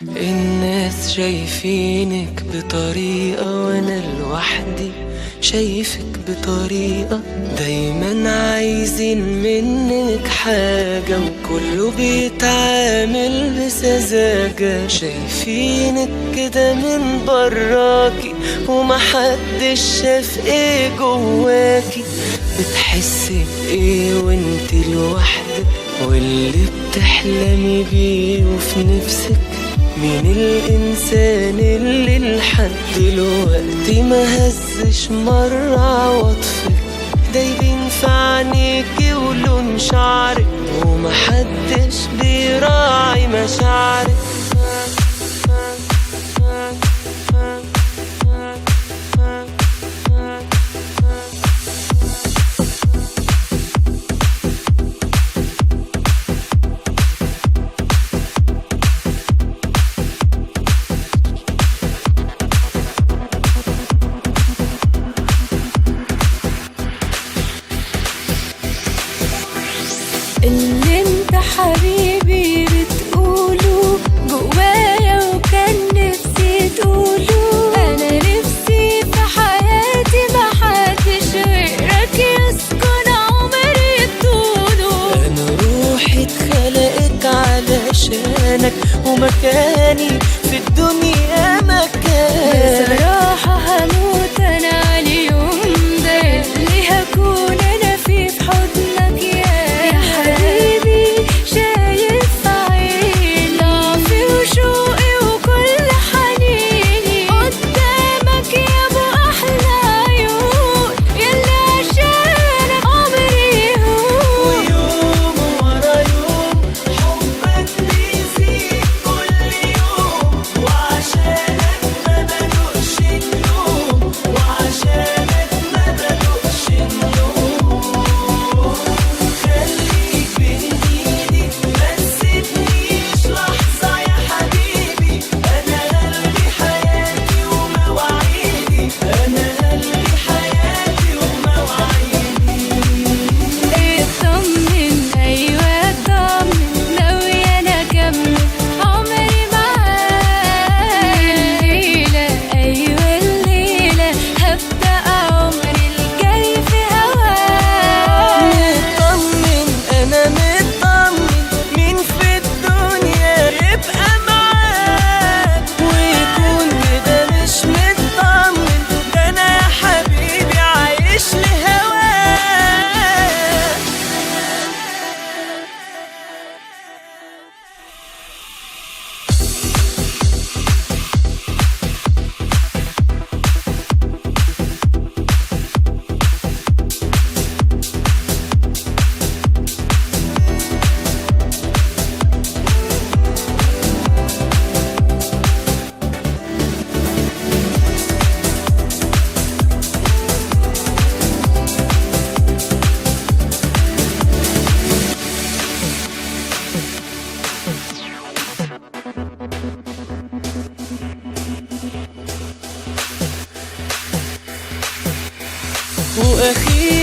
الناس شايفينك بطريقة وانا لوحدي شايفك بطريقة، دايما عايزين منك حاجة وكله بيتعامل بسذاجة. شايفينك كده من براكي ومحدش شاف ايه جواكي. بتحسي بايه وانت لوحدك واللي بتحلمي بيه وفي نفسك؟ مين الإنسان اللي لحد دلوقتي ما هزش مرة عواطفك؟ دايبين في عينيكي ولون شعرك ومحدش بيراعي مشاعرك. اللي انت حبيبي بتقوله جوايا وكان نفسي تقوله. انا نفسي في حياتي محدش غيرك يسكن عمري طوله. انا روحي اتخلقت علشانك ومكاني في الدنيا مكانك. بصراحة هموت انا على اليوم ده اللي هكون انا فيه في حضنك يا حبيبي. شايف في عيني ضعفي وشوقي وكل حنيني قدامك يا ابو احلى عيون يلي عشانك عمري يهون. ويوم ورا يوم حبك بيزيد كل يوم، وعشانك ما بدوقش النوم، وعشانك ما بدوقش النوم. خليك بين ايدي ما تسيبنيش لحظة يا حبيبي. انا قلبي حياتي ومواعيدي، انا قلبي حياتي ومواعيدي. اطمن ايوه اطمن ناوية انا اكمل عمري معاك. الليلة ايوه الليلة هبدأ عمري الجاي في هواك. مطمن انا مطمن مين في الدنيا يبقى معاك ويكون كده مش مطمن. ده انا يا حبيبي عايش لهواك. واخيرا